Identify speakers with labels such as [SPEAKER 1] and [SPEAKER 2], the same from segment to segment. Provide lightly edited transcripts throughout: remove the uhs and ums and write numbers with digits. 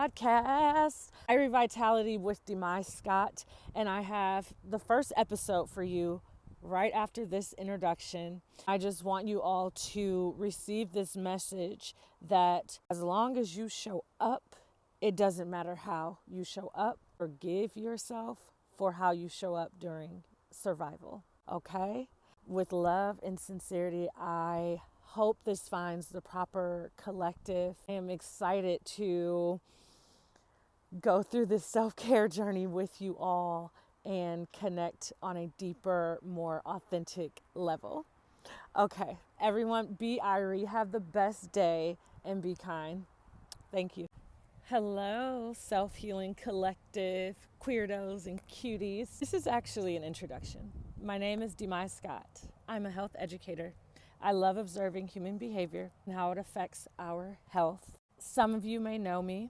[SPEAKER 1] podcast, Irē Vitality with Deemyi, and I have the first episode for you right after this introduction. I just want you all to receive this message that as long as you show up, it doesn't matter how you show up. Forgive yourself for how you show up during survival, okay? With love and sincerity, I hope this finds the proper collective. I am excited to go through this self-care journey with you all and connect on a deeper, more authentic level. Okay, everyone, be Irie. Have the best day and be kind. Thank you. Hello, self-healing collective, queerdos and cuties. This is actually an introduction. My name is Deemyi. I'm a health educator. I love observing human behavior and how it affects our health. Some of you may know me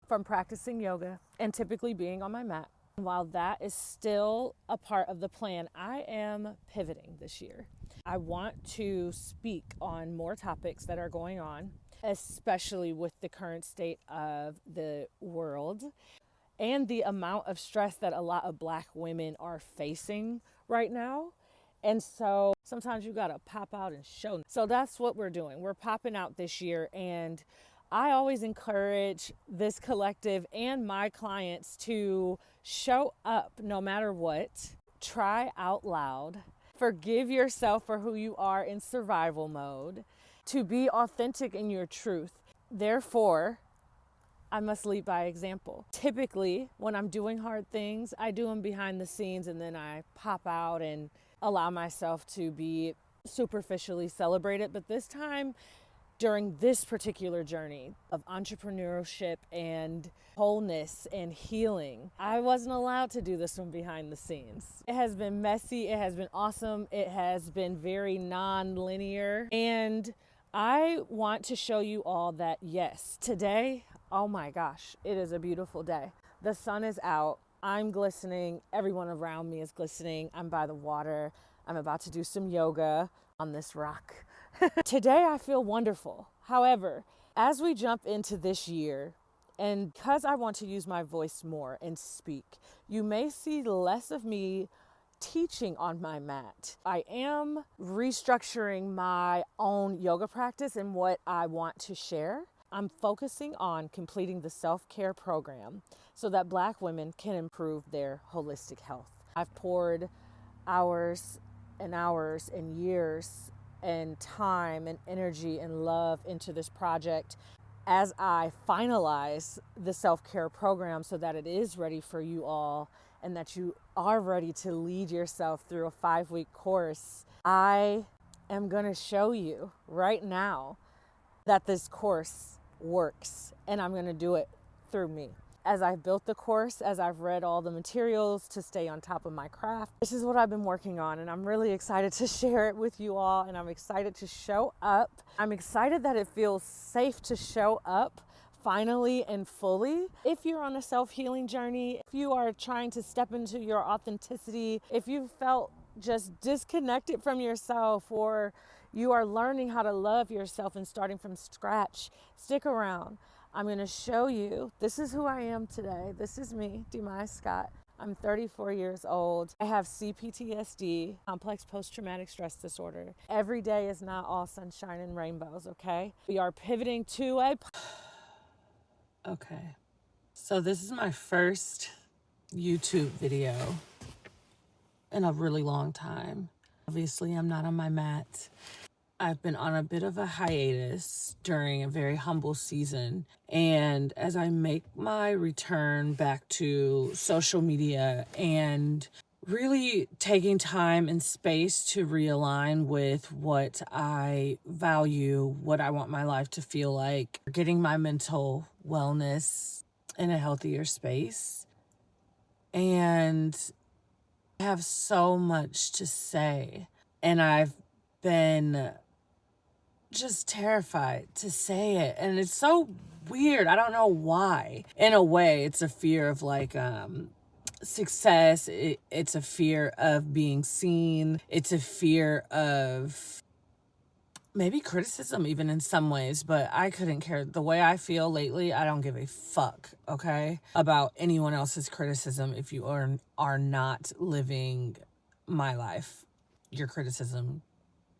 [SPEAKER 1] from practicing yoga and typically being on my mat. While that is still a part of the plan, I am pivoting this year. I want to speak on more topics that are going on, especially with the current state of the world and the amount of stress that a lot of Black women are facing right now. And so sometimes you gotta pop out and show. So that's what we're doing. We're popping out this year, and I always encourage this collective and my clients to show up no matter what. Try out loud. Forgive yourself for who you are in survival mode. To be authentic in your truth. Therefore, I must lead by example. Typically, when I'm doing hard things, I do them behind the scenes and then I pop out and allow myself to be superficially celebrated. But this time, during this particular journey of entrepreneurship and wholeness and healing, I wasn't allowed to do this one behind the scenes. It has been messy. It has been awesome. It has been very non-linear. And I want to show you all that, yes, today, oh my gosh, it is a beautiful day. The sun is out. I'm glistening. Everyone around me is glistening. I'm by the water. I'm about to do some yoga on this rock. Today I feel wonderful. However, as we jump into this year, and because I want to use my voice more and speak, you may see less of me teaching on my mat. I am restructuring my own yoga practice and what I want to share. I'm focusing on completing the self-care program so that Black women can improve their holistic health. I've poured hours and hours and years and time and energy and love into this project as I finalize the self-care program so that it is ready for you all and that you are ready to lead yourself through a 5-week course. I am going to show you right now that this course works, and I'm going to do it through me. As I've built the course, as I've read all the materials to stay on top of my craft, this is what I've been working on, and I'm really excited to share it with you all, and I'm excited to show up. I'm excited that it feels safe to show up finally and fully. If you're on a self-healing journey, if you are trying to step into your authenticity, if you felt just disconnected from yourself, or you are learning how to love yourself and starting from scratch, stick around. I'm going to show you, this is who I am today. This is me, Deemyi. I'm 34 years old. I have PTSD, complex post-traumatic stress disorder. Every day is not all sunshine and rainbows, okay? We are pivoting to a... Okay, so this is my first YouTube video in a really long time. Obviously, I'm not on my mat. I've been on a bit of a hiatus during a very humble season. And as I make my return back to social media and really taking time and space to realign with what I value, what I want my life to feel like, getting my mental wellness in a healthier space. And I have so much to say. And I've been just terrified to say it, and it's so weird. I don't know why. In a way, it's a fear of like success. It's a fear of being seen. It's a fear of
[SPEAKER 2] maybe criticism even in some ways, but I couldn't care. The way I feel lately, I don't give a fuck, okay, about anyone else's criticism. If you are not living my life, your criticism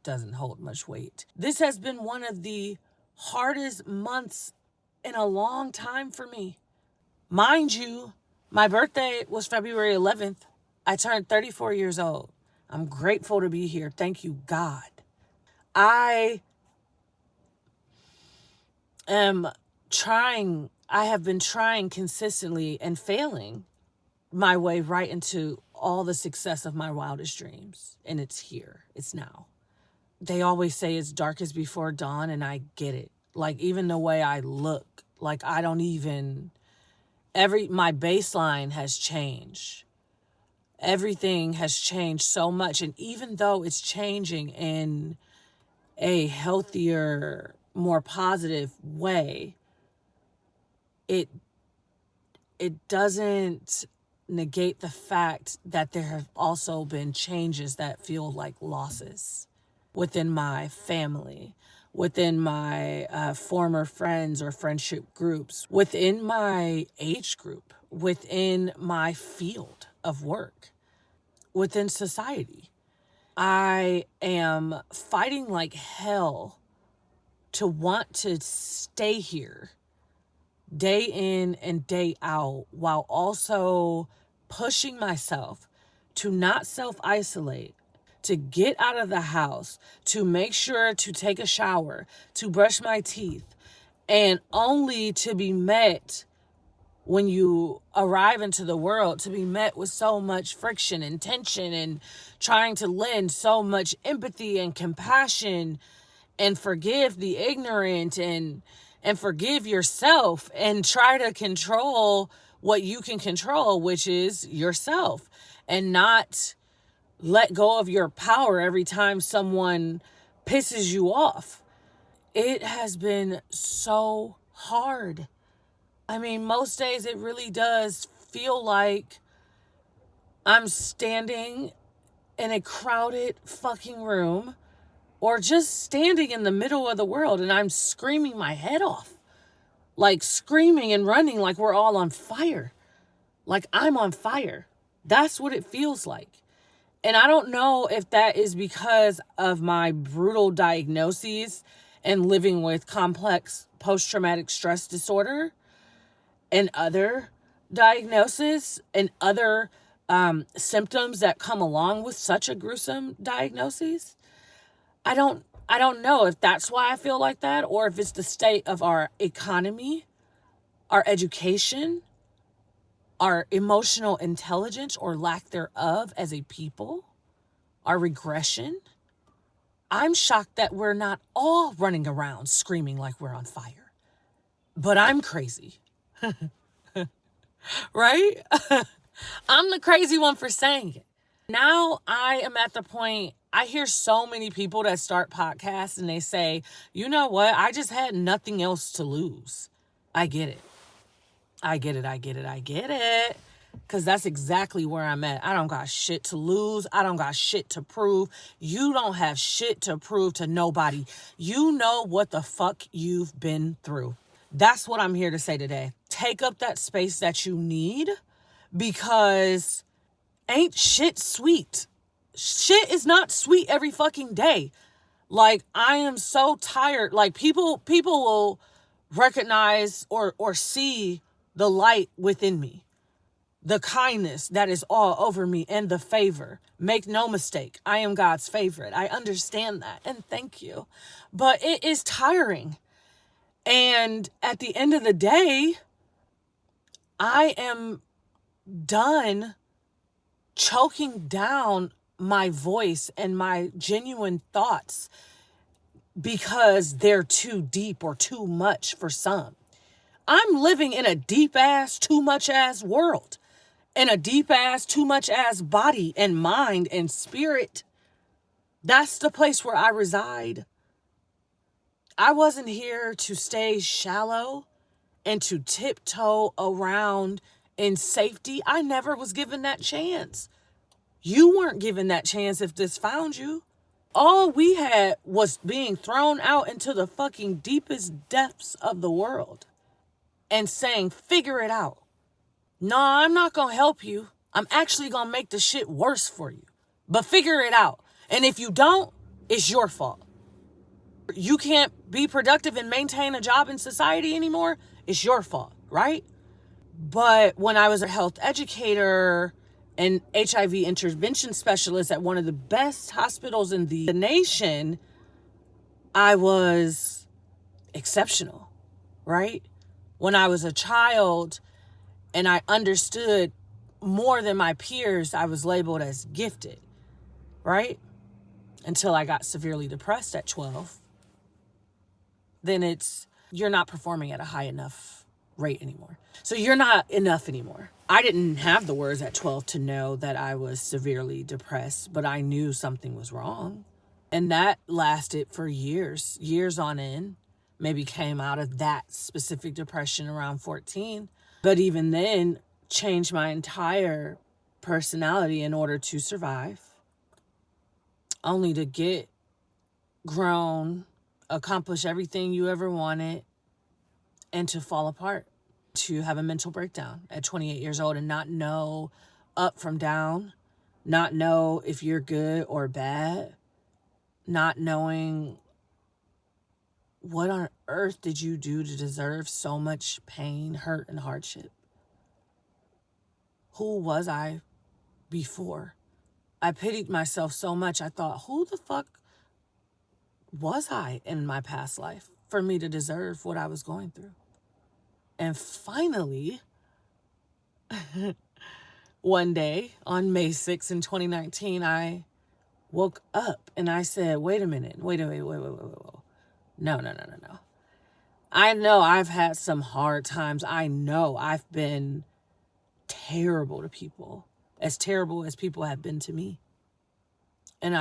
[SPEAKER 2] doesn't hold much weight. This has been one of the hardest months in a long time for me. Mind you, my birthday was February 11th. I turned 34 years old. I'm grateful to be here. Thank you, God. I have been trying consistently and failing my way right into all the success of my wildest dreams. And it's here. It's now. They always say it's darkest before dawn, and I get it. Like, even the way I look, like, my baseline has changed. Everything has changed so much. And even though it's changing in a healthier, more positive way, it doesn't negate the fact that there have also been changes that feel like losses within my family, within my former friends or friendship groups, within my age group, within my field of work, within society. I am fighting like hell to want to stay here day in and day out, while also pushing myself to not self-isolate, to get out of the house, to make sure to take a shower, to brush my teeth, and only to be met when you arrive into the world, to be met with so much friction and tension and trying to lend so much empathy and compassion and forgive the ignorant and forgive yourself and try to control what you can control, which is yourself, and not let go of your power every time someone pisses you off. It has been so hard. I mean, most days it really does feel like I'm standing in a crowded fucking room, or just standing in the middle of the world, and I'm screaming my head off. Like, screaming and running like we're all on fire. Like, I'm on fire. That's what it feels like. And I don't know if that is because of my brutal diagnoses and living with complex post-traumatic stress disorder and other diagnoses and other symptoms that come along with such a gruesome diagnosis. I don't know if that's why I feel like that, or if it's the state of our economy, our education, our emotional intelligence or lack thereof as a people, our regression. I'm shocked that we're not all running around screaming like we're on fire. But I'm crazy. Right? I'm the crazy one for saying it. Now I am at the point, I hear so many people that start podcasts and they say, you know what? I just had nothing else to lose. I get it. Because that's exactly where I'm at. I don't got shit to lose. I don't got shit to prove. You don't have shit to prove to nobody. You know what the fuck you've been through. That's what I'm here to say today. Take up that space that you need, because ain't shit sweet. Shit is not sweet every fucking day. Like, I am so tired. Like, people will recognize or see the light within me, the kindness that is all over me, and the favor. Make no mistake, I am God's favorite. I understand that, and thank you. But it is tiring. And at the end of the day, I am done choking down my voice and my genuine thoughts because they're too deep or too much for some. I'm living in a deep ass, too much ass world, in a deep ass, too much ass body and mind and spirit. That's the place where I reside. I wasn't here to stay shallow and to tiptoe around in safety. I never was given that chance. You weren't given that chance if this found you. All we had was being thrown out into the fucking deepest depths of the world and saying, figure it out. No, I'm not going to help you. I'm actually going to make the shit worse for you. But figure it out. And if you don't, it's your fault. You can't be productive and maintain a job in society anymore. It's your fault, right? But when I was a health educator and HIV intervention specialist at one of the best hospitals in the nation, I was exceptional, right? When I was a child and I understood more than my peers, I was labeled as gifted, right? Until I got severely depressed at 12. Then you're not performing at a high enough rate anymore. So you're not enough anymore. I didn't have the words at 12 to know that I was severely depressed, but I knew something was wrong. And that lasted for years on end. Maybe came out of that specific depression around 14. But even then, changed my entire personality in order to survive. Only to get grown, accomplish everything you ever wanted, and to fall apart. To have a mental breakdown at 28 years old and not know up from down, not know if you're good or bad, not knowing what on earth did you do to deserve so much pain, hurt, and hardship. Who was I before? I pitied myself so much. I thought, who the fuck was I in my past life for me to deserve what I was going through? And finally, one day on May 6th in 2019, I woke up and I said, wait a minute, wait. No. I know I've had some hard times. I know I've been terrible to people, as terrible as people have been to me. And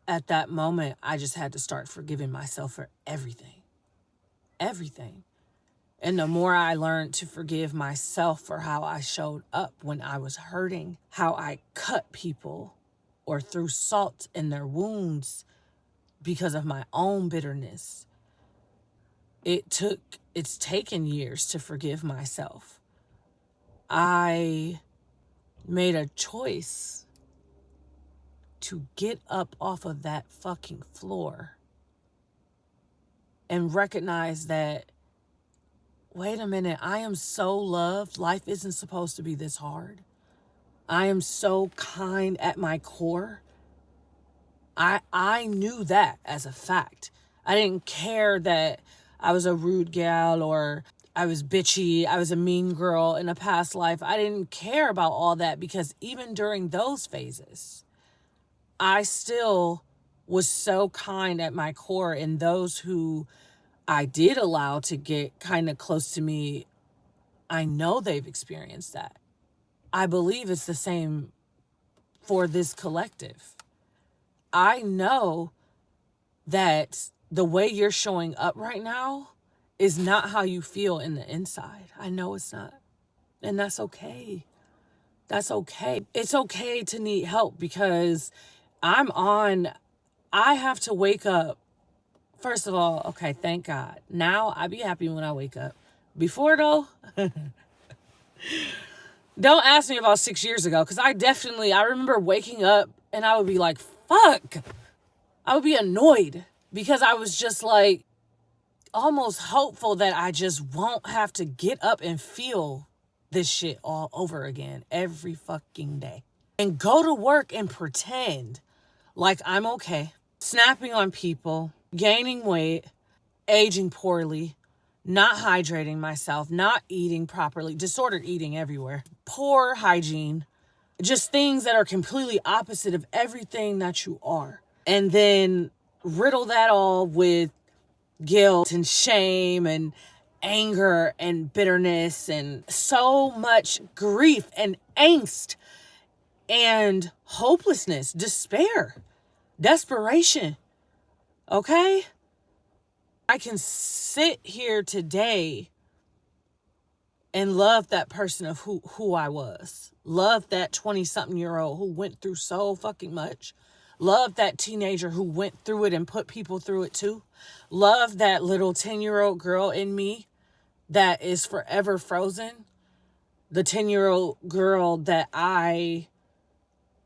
[SPEAKER 2] at that moment, I just had to start forgiving myself for everything. And the more I learned to forgive myself for how I showed up when I was hurting, how I cut people or threw salt in their wounds because of my own bitterness, it's taken years to forgive myself. I made a choice to get up off of that fucking floor and recognize that, wait a minute, I am so loved. Life isn't supposed to be this hard. I am so kind at my core. I knew that as a fact. I didn't care that I was a rude gal or I was bitchy, I was a mean girl in a past life. I didn't care about all that because even during those phases, I still was so kind at my core, and those who I did allow to get kind of close to me, I know they've experienced that. I believe it's the same for this collective. I know that the way you're showing up right now is not how you feel in the inside. I know it's not. And that's okay. That's okay. It's okay to need help because I have to wake up. First of all, okay, thank God. Now I be happy when I wake up. Before though, don't ask me about 6 years ago because I remember waking up and I would be like, fuck. I would be annoyed because I was just like almost hopeful that I just won't have to get up and feel this shit all over again every fucking day. And go to work and pretend like I'm okay. Snapping on people, gaining weight, aging poorly, not hydrating myself, not eating properly, disordered eating everywhere, poor hygiene, just things that are completely opposite of everything that you are. And then riddle that all with guilt and shame and anger and bitterness and so much grief and angst and hopelessness, despair, desperation. Okay? I can sit here today and love that person of who I was. Love that 20-something-year-old who went through so fucking much. Love that teenager who went through it and put people through it too. Love that little 10-year-old girl in me that is forever frozen. The 10-year-old girl that I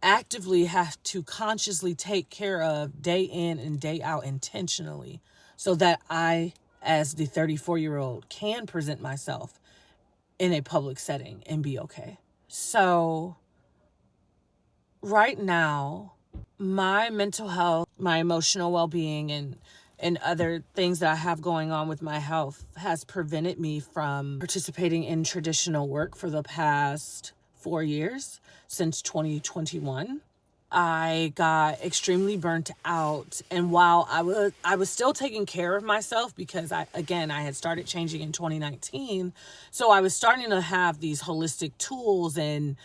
[SPEAKER 2] actively have to consciously take care of day in and day out intentionally, so that I, as the 34-year-old, can present myself in a public setting and be okay. So right now, my mental health, my emotional well-being, and other things that I have going on with my health has prevented me from participating in traditional work for the past 4 years, since 2021. I got extremely burnt out, and while I was still taking care of myself, because I had started changing in 2019, so I was starting to have these holistic tools and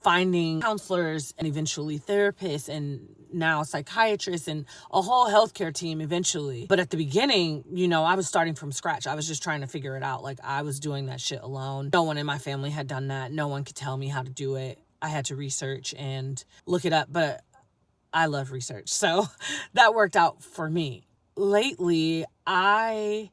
[SPEAKER 2] finding counselors and eventually therapists and now psychiatrists and a whole healthcare team eventually. But at the beginning, I was starting from scratch. I was just trying to figure it out. Like, I was doing that shit alone. No one in my family had done that. No one could tell me how to do it. I had to research and look it up, but I love research. So that worked out for me. Lately, I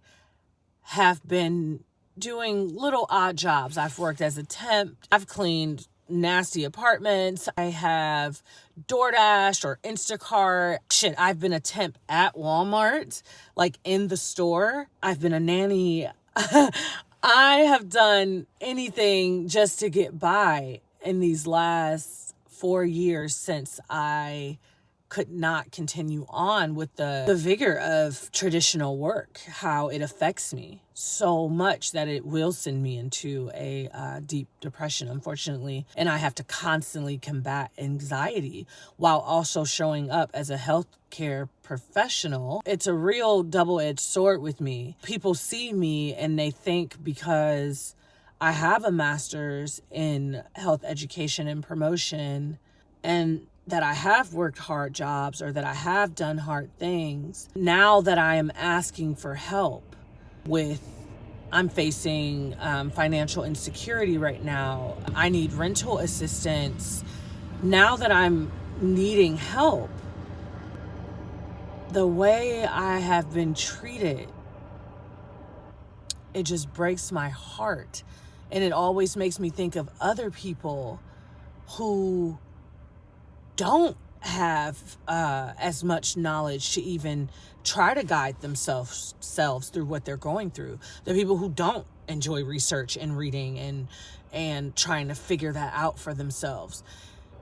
[SPEAKER 2] have been doing little odd jobs. I've worked as a temp. I've cleaned nasty apartments. I have DoorDash or Instacart. Shit, I've been a temp at Walmart, like in the store. I've been a nanny. I have done anything just to get by in these last 4 years since I could not continue on with the vigor of traditional work, how it affects me so much that it will send me into a deep depression, unfortunately. And I have to constantly combat anxiety while also showing up as a healthcare professional. It's a real double-edged sword with me. People see me and they think because I have a master's in health education and promotion, and that I have worked hard jobs or that I have done hard things, now that I am asking for help I'm facing financial insecurity right now. I need rental assistance. Now that I'm needing help, the way I have been treated, it just breaks my heart. And it always makes me think of other people who don't have as much knowledge to even try to guide themselves through what they're going through. The people who don't enjoy research and reading and trying to figure that out for themselves,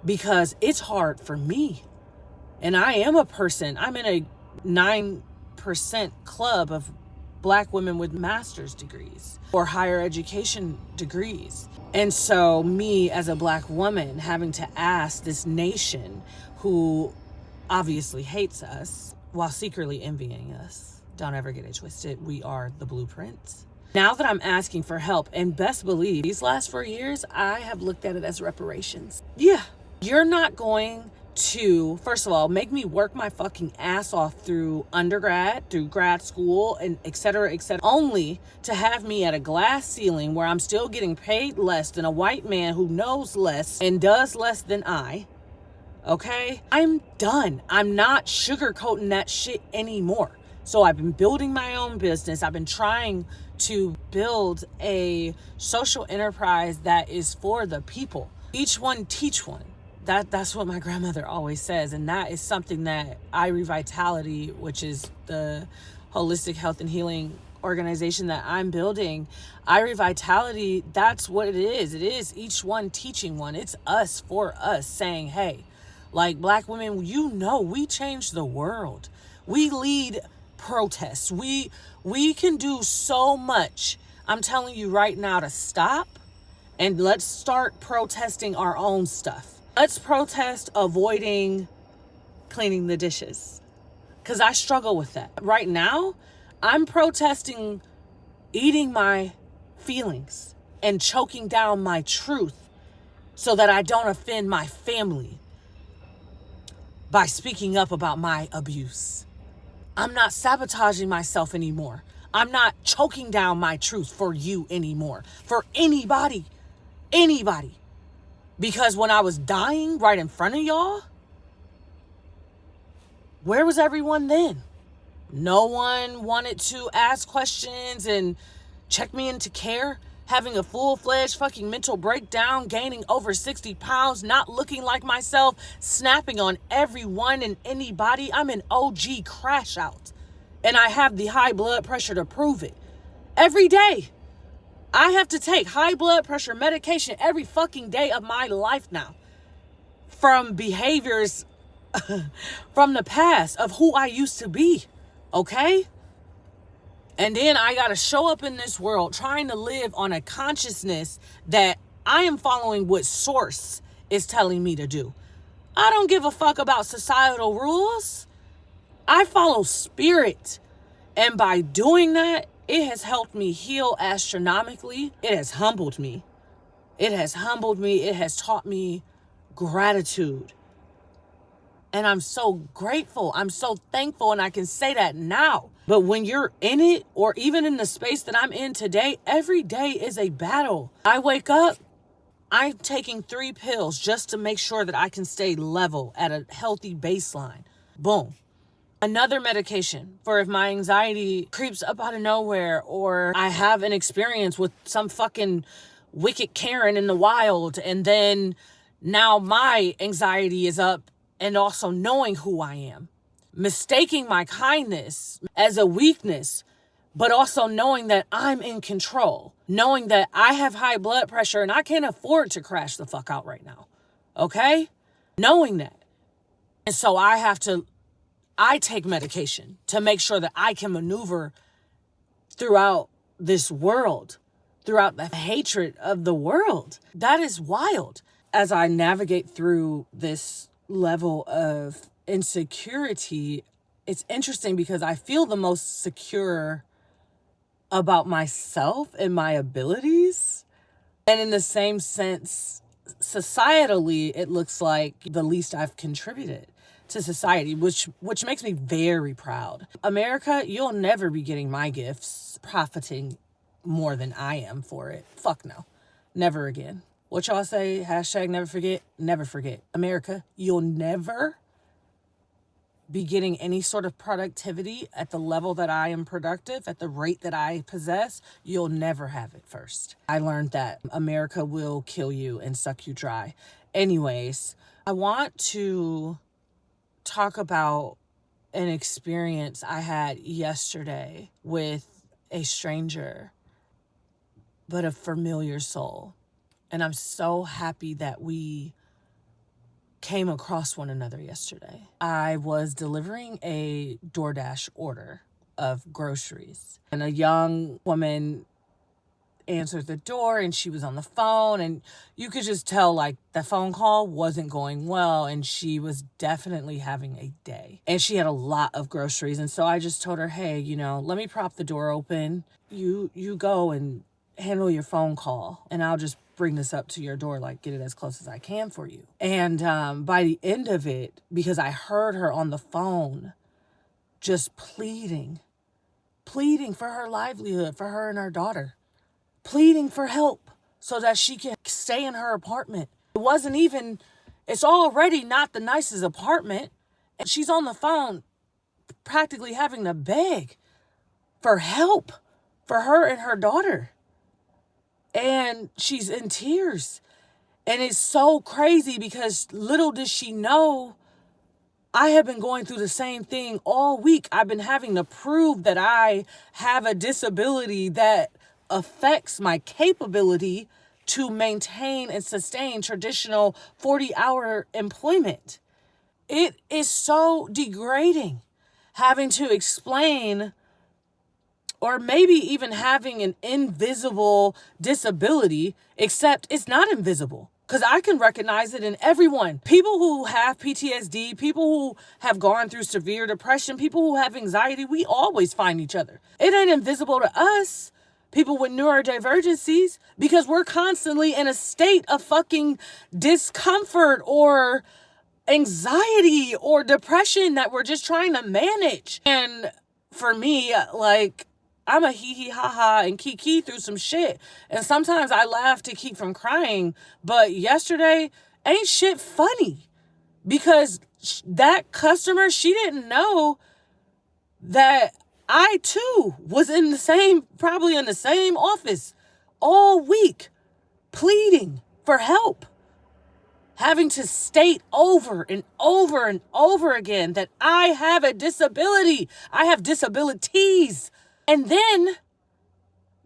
[SPEAKER 2] because it's hard for me. And I am a person, I'm in a 9% club of Black women with master's degrees or higher education degrees. And so me as a Black woman having to ask this nation who obviously hates us while secretly envying us. Don't ever get it twisted. We are the blueprint. Now that I'm asking for help, and best believe these last 4 years, I have looked at it as reparations. Yeah, you're not going to, first of all, make me work my fucking ass off through undergrad, through grad school, and et cetera, only to have me at a glass ceiling where I'm still getting paid less than a white man who knows less and does less than I. Okay? I'm done. I'm not sugarcoating that shit anymore. So I've been building my own business. I've been trying to build a social enterprise that is for the people. Each one teach one. That's what my grandmother always says. And that is something that Irē Vitality, which is the holistic health and healing organization that I'm building, Irē Vitality, that's what it is. It is each one teaching one. It's us for us saying, hey, like Black women, we change the world. We lead protests. We can do so much. I'm telling you right now to stop and let's start protesting our own stuff. Let's protest avoiding cleaning the dishes, because I struggle with that. Right now, I'm protesting eating my feelings and choking down my truth so that I don't offend my family by speaking up about my abuse. I'm not sabotaging myself anymore. I'm not choking down my truth for you anymore, for anybody. Because when I was dying right in front of y'all, Where was everyone then? No one wanted to ask questions and check me into care. Having a full-fledged fucking mental breakdown, gaining over 60 pounds, not looking like myself, snapping on everyone and anybody. I'm an OG crash out. And I have the high blood pressure to prove it. Every day. I have to take high blood pressure medication every fucking day of my life now. From behaviors from the past of who I used to be. Okay? And then I got to show up in this world trying to live on a consciousness that I am following what source is telling me to do. I don't give a fuck about societal rules. I follow spirit. And by doing that, it has helped me heal astronomically. It has humbled me. It has humbled me. It has taught me gratitude. And I'm so grateful. I'm so thankful. And I can say that now. But when you're in it, or even in the space that I'm in today, every day is a battle. I wake up, I'm taking 3 pills just to make sure that I can stay level at a healthy baseline. Boom. Another medication for if my anxiety creeps up out of nowhere, or I have an experience with some fucking wicked Karen in the wild, and then now my anxiety is up, and also knowing who I am. Mistaking my kindness as a weakness, but also knowing that I'm in control. Knowing that I have high blood pressure and I can't afford to crash the fuck out right now. Okay? Knowing that. And so I take medication to make sure that I can maneuver throughout this world, throughout the hatred of the world. That is wild. As I navigate through this level of insecurity, it's interesting because I feel the most secure about myself and my abilities. And in the same sense, societally, it looks like the least I've contributed to society, which makes me very proud. America, you'll never be getting my gifts, profiting more than I am for it. Fuck no. Never again. What y'all say? Hashtag never forget. Never forget. America, you'll never be getting any sort of productivity at the level that I am productive, at the rate that I possess. You'll never have it first. I learned that America will kill you and suck you dry. Anyways, I want to talk about an experience I had yesterday with a stranger, but a familiar soul. And I'm so happy that we came across one another yesterday. I was delivering a DoorDash order of groceries, and a young woman answered the door, and she was on the phone, and you could just tell like the phone call wasn't going well, and she was definitely having a day, and she had a lot of groceries. And so I just told her, hey, let me prop the door open. You go and handle your phone call, and I'll just bring this up to your door, like get it as close as I can for you. And by the end of it, because I heard her on the phone just pleading for her livelihood, for her and her daughter, pleading for help so that she can stay in her apartment. It's already not the nicest apartment, and she's on the phone practically having to beg for help for her and her daughter. And she's in tears. And it's so crazy because little does she know, I have been going through the same thing all week. I've been having to prove that I have a disability that affects my capability to maintain and sustain traditional 40-hour employment. It is so degrading having to explain, or maybe even having an invisible disability, except it's not invisible. Because I can recognize it in everyone. People who have PTSD, people who have gone through severe depression, people who have anxiety, we always find each other. It ain't invisible to us, people with neurodivergencies, because we're constantly in a state of fucking discomfort or anxiety or depression that we're just trying to manage. And for me, like, I'm a hee ha ha and kiki through some shit. And sometimes I laugh to keep from crying. But yesterday ain't shit funny, because that customer, she didn't know that I too was probably in the same office all week, pleading for help, having to state over and over and over again that I have a disability. I have disabilities. And then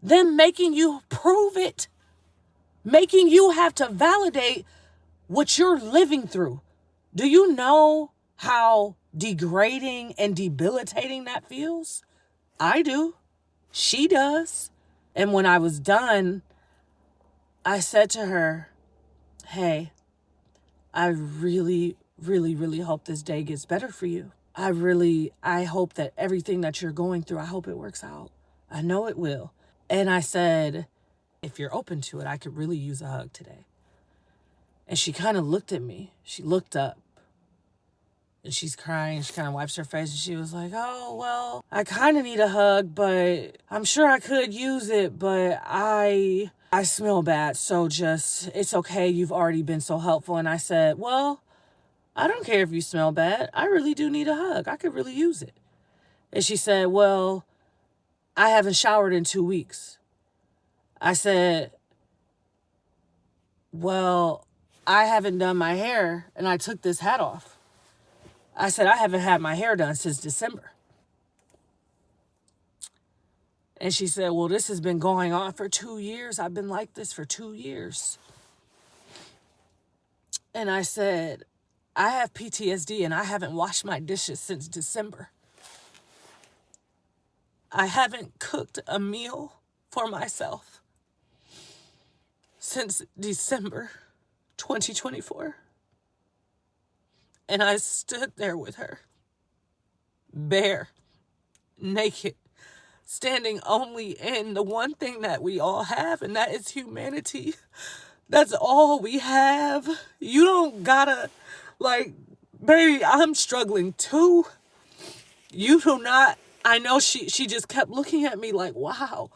[SPEAKER 2] them making you prove it, making you have to validate what you're living through. Do you know how degrading and debilitating that feels? I do. She does. And when I was done, I said to her, hey, I really, really, really hope this day gets better for you. I hope that everything that you're going through, I hope it works out. I know it will. And I said, if you're open to it, I could really use a hug today. And she kind of looked at me. She looked up. And she's crying. She kind of wipes her face. And she was like, oh, well, I kind of need a hug, but I'm sure I could use it. But I smell bad. So it's okay. You've already been so helpful. And I said, well, I don't care if you smell bad. I really do need a hug. I could really use it. And she said, well, I haven't showered in 2 weeks. I said, well, I haven't done my hair and I took this hat off. I said, I haven't had my hair done since December. And she said, well, this has been going on for 2 years. I've been like this for 2 years. And I said, I have PTSD and I haven't washed my dishes since December. I haven't cooked a meal for myself since December 2024. And I stood there with her, bare, naked, standing only in the one thing that we all have, and that is humanity. That's all we have. You don't gotta, baby, I'm struggling too. You do not. I know she just kept looking at me like, wow.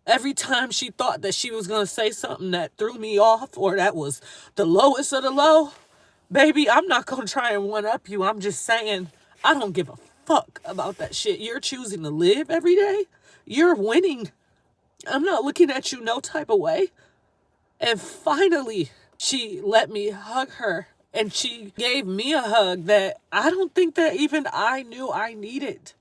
[SPEAKER 2] Every time she thought that she was going to say something that threw me off or that was the lowest of the low, baby, I'm not going to try and one-up you. I'm just saying, I don't give a fuck about that shit. You're choosing to live every day. You're winning. I'm not looking at you no type of way. And finally, she let me hug her. And she gave me a hug that I don't think that even I knew I needed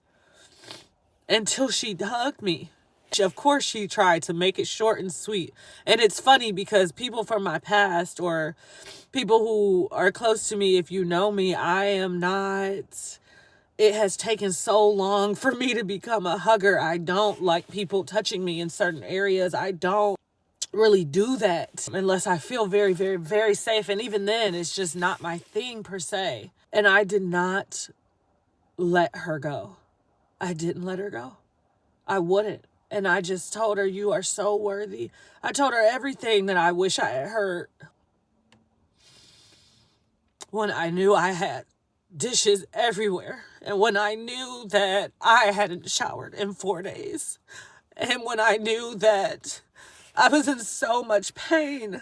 [SPEAKER 2] until she hugged me. Of course, she tried to make it short and sweet. And it's funny because people from my past or people who are close to me, if you know me, I am not. It has taken so long for me to become a hugger. I don't like people touching me in certain areas. I don't really do that unless I feel very, very, very safe. And even then, it's just not my thing per se. And I did not let her go. I didn't let her go. I wouldn't. And I just told her, you are so worthy. I told her everything that I wish I had heard when I knew I had dishes everywhere. And when I knew that I hadn't showered in 4 days. And when I knew that I was in so much pain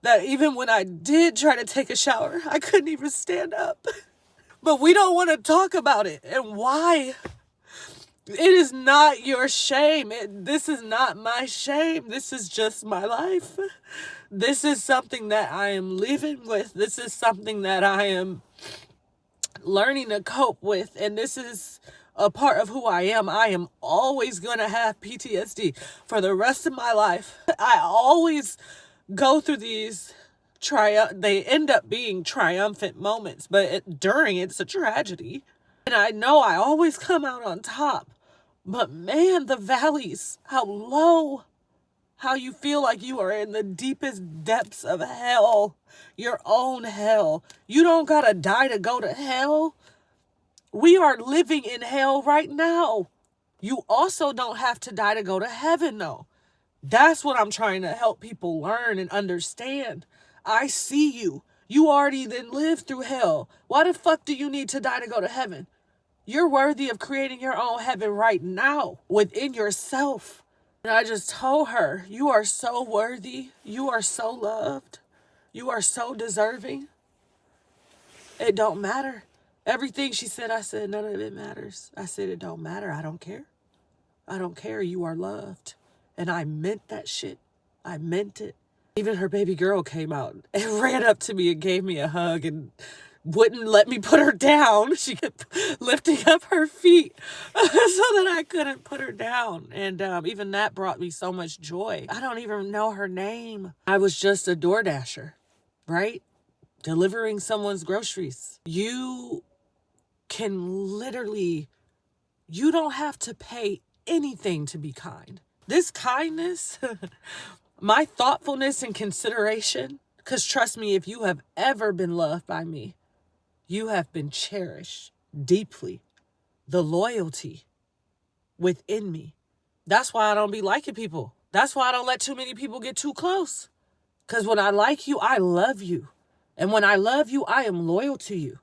[SPEAKER 2] that even when I did try to take a shower, I couldn't even stand up. But we don't want to talk about it. And why? It is not your shame. This is not my shame. This is just my life. This is something that I am living with. This is something that I am learning to cope with. And this is a part of who I am. I am always going to have PTSD for the rest of my life. I always go through these they end up being triumphant moments, but during it's a tragedy. And I know I always come out on top. But man, the valleys, how low, how you feel like you are in the deepest depths of hell, your own hell. You don't gotta die to go to hell. We are living in hell right now. You also don't have to die to go to heaven, though. That's what I'm trying to help people learn and understand. I see you. You already then lived through hell. Why the fuck do you need to die to go to heaven? You're worthy of creating your own heaven right now within yourself. And I just told her, you are so worthy. You are so loved. You are so deserving. It don't matter. Everything she said, I said, none of it matters. I said, it don't matter. I don't care. I don't care. You are loved. And I meant that shit. I meant it. Even her baby girl came out and ran up to me and gave me a hug and wouldn't let me put her down. She kept lifting up her feet so that I couldn't put her down. And even that brought me so much joy. I don't even know her name. I was just a DoorDasher, right? Delivering someone's groceries. You can literally, you don't have to pay anything to be kind. This kindness, my thoughtfulness and consideration, because trust me, if you have ever been loved by me, you have been cherished deeply. The loyalty within me. That's why I don't be liking people. That's why I don't let too many people get too close. Because when I like you, I love you. And when I love you, I am loyal to you.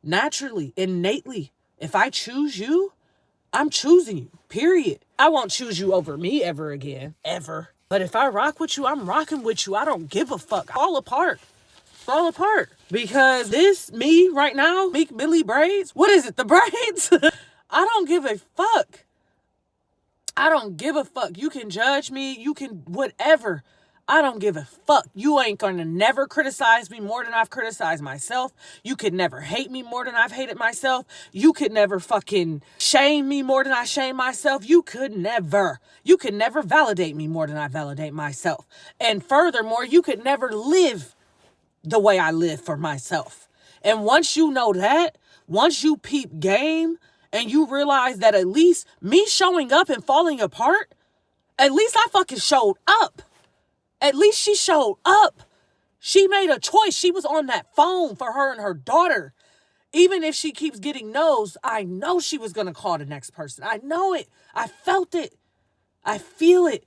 [SPEAKER 2] Naturally, innately. If I choose you, I'm choosing you, period. I won't choose you over me ever again, ever. But if I rock with you, I'm rocking with you. I don't give a fuck. Fall apart. Because this, me right now, Meek Millie braids, what is it, the braids? I don't give a fuck. I don't give a fuck. You can judge me, you can whatever. I don't give a fuck. You ain't gonna never criticize me more than I've criticized myself. You could never hate me more than I've hated myself. You could never fucking shame me more than I shame myself. You could never validate me more than I validate myself. And furthermore, you could never live the way I live for myself. And once you know that, once you peep game and you realize that at least me showing up and falling apart, at least I fucking showed up. At least she showed up. She made a choice. She was on that phone for her and her daughter. Even if she keeps getting no's, I know she was going to call the next person. I know it. I felt it. I feel it.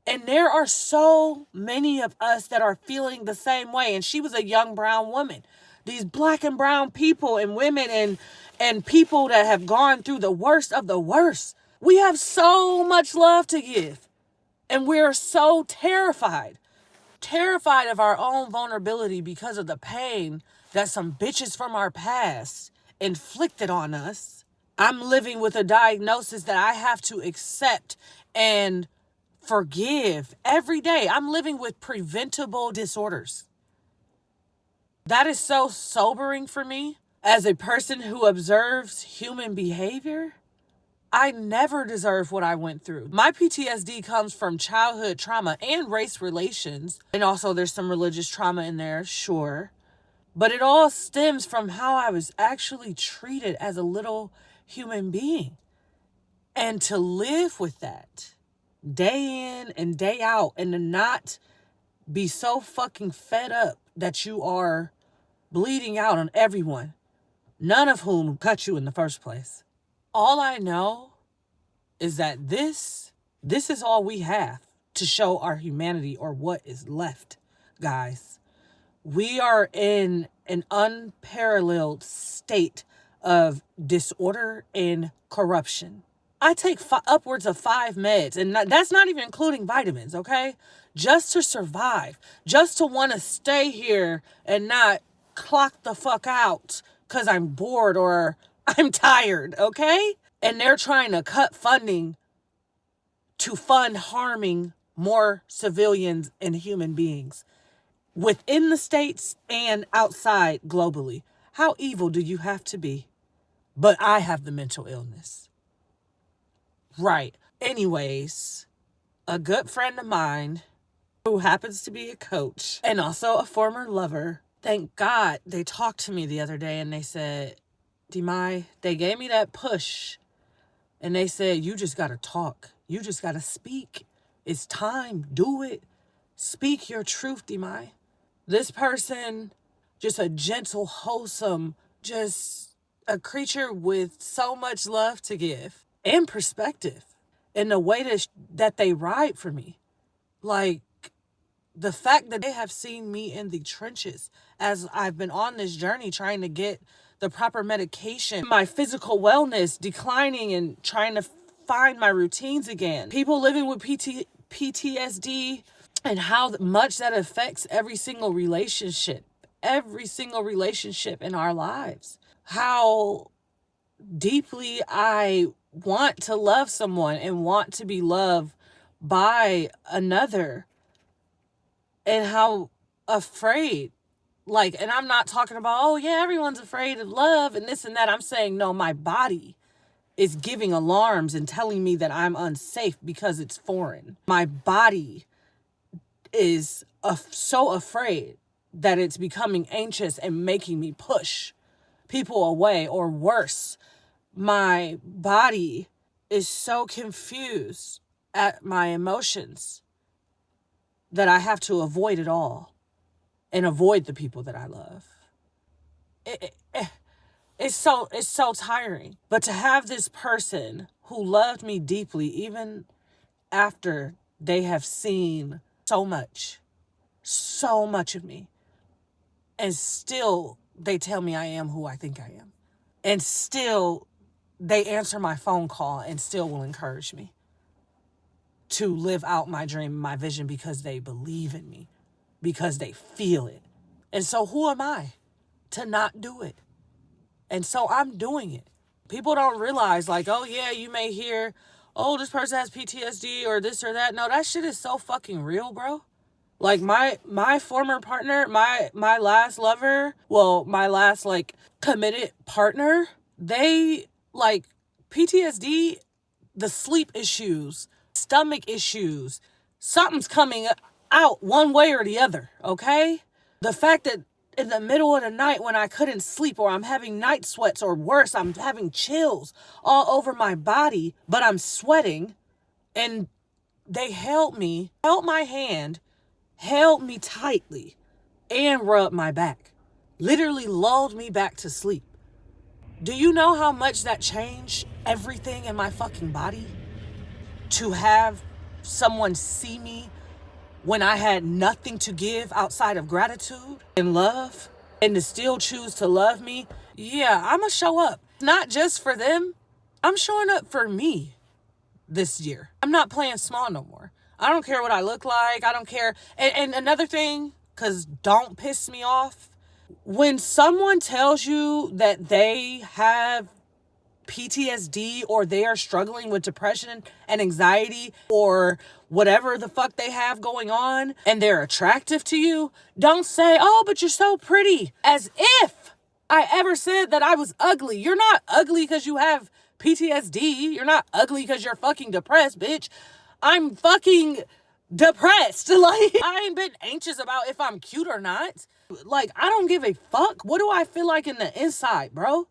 [SPEAKER 2] And there are so many of us that are feeling the same way. And she was a young brown woman. These black and brown people and women and people that have gone through the worst of the worst. We have so much love to give. And we're so terrified of our own vulnerability because of the pain that some bitches from our past inflicted on us. I'm living with a diagnosis that I have to accept and forgive every day. I'm living with preventable disorders. That is so sobering for me as a person who observes human behavior. I never deserve what I went through. My PTSD comes from childhood trauma and race relations. And also there's some religious trauma in there, sure. But it all stems from how I was actually treated as a little human being. And to live with that day in and day out and to not be so fucking fed up that you are bleeding out on everyone, none of whom cut you in the first place. All I know is that this is all we have to show our humanity or what is left, guys. We are in an unparalleled state of disorder and corruption. I take upwards of 5 meds, and that's not even including vitamins, okay? Just to survive, just to want to stay here and not clock the fuck out because I'm bored or I'm tired, okay? And they're trying to cut funding to fund harming more civilians and human beings within the states and outside globally. How evil do you have to be? But I have the mental illness. Right. Anyways, a good friend of mine who happens to be a coach and also a former lover, thank God they talked to me the other day and they said, Deemyi, they gave me that push and they said, you just got to talk. You just got to speak. It's time. Do it. Speak your truth, Deemyi. This person, just a gentle, wholesome, just a creature with so much love to give and perspective in the way that they ride for me. Like, the fact that they have seen me in the trenches as I've been on this journey trying to get the proper medication, my physical wellness declining and trying to find my routines again. People living with PTSD and how much that affects every single relationship every single relationship in our lives. How deeply I want to love someone and want to be loved by another, and how afraid, like, and I'm not talking about, oh yeah, everyone's afraid of love and this and that. I'm saying, no, my body is giving alarms and telling me that I'm unsafe because it's foreign. My body is so afraid that it's becoming anxious and making me push people away, or worse, my body is so confused at my emotions that I have to avoid it all and avoid the people that I love. It's so tiring. But to have this person who loved me deeply, even after they have seen so much of me, and still they tell me I am who I think I am, and still they answer my phone call and still will encourage me to live out my dream, my vision, because they believe in me, because they feel it. And so who am I to not do it? And so I'm doing it. People don't realize, like, oh yeah, you may hear, oh, this person has PTSD or this or that. No, that shit is so fucking real, bro. Like my former partner, my last lover, well, my last like committed partner, they like PTSD, the sleep issues, stomach issues, something's coming out one way or the other, okay? The fact that in the middle of the night when I couldn't sleep, or I'm having night sweats, or worse, I'm having chills all over my body, but I'm sweating, and they held my hand, held me tightly, and rubbed my back. Literally lulled me back to sleep. Do you know how much that changed everything in my fucking body? To have someone see me when I had nothing to give outside of gratitude and love, and to still choose to love me. Yeah, I'm gonna show up. Not just for them. I'm showing up for me this year. I'm not playing small no more. I don't care what I look like. I don't care. And another thing, because don't piss me off, when someone tells you that they have PTSD, or they are struggling with depression and anxiety, or whatever the fuck they have going on, and they're attractive to you, don't say, oh, but you're so pretty, as if I ever said that I was ugly. You're not ugly because you have PTSD. You're not ugly because you're fucking depressed, bitch. I'm fucking depressed. Like, I ain't been anxious about if I'm cute or not. Like, I don't give a fuck. What do I feel like in the inside, bro?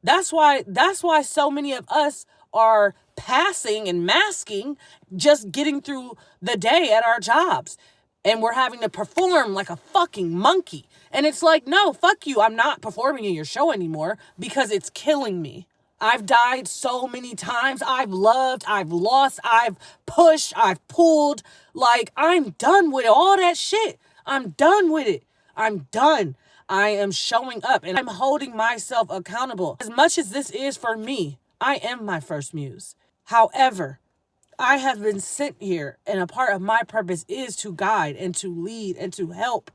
[SPEAKER 2] That's why so many of us are passing and masking, just getting through the day at our jobs. And we're having to perform like a fucking monkey. And it's like, no, fuck you. I'm not performing in your show anymore because it's killing me. I've died so many times. I've loved, I've lost, I've pushed, I've pulled. Like, I'm done with all that shit. I'm done with it. I'm done. I am showing up and I'm holding myself accountable. As much as this is for me, I am my first muse. However, I have been sent here, and a part of my purpose is to guide and to lead and to help.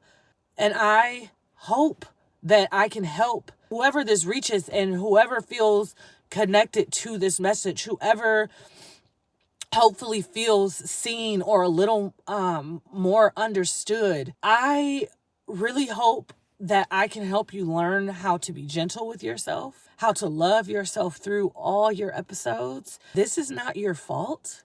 [SPEAKER 2] And I hope that I can help whoever this reaches, and whoever feels connected to this message, whoever hopefully feels seen or a little more understood. I really hope that I can help you learn how to be gentle with yourself, how to love yourself through all your episodes. This is not your fault.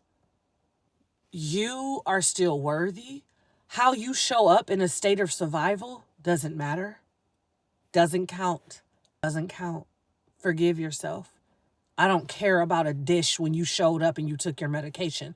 [SPEAKER 2] You are still worthy. How you show up in a state of survival doesn't matter. Doesn't count. Doesn't count. Forgive yourself. I don't care about a dish when you showed up and you took your medication.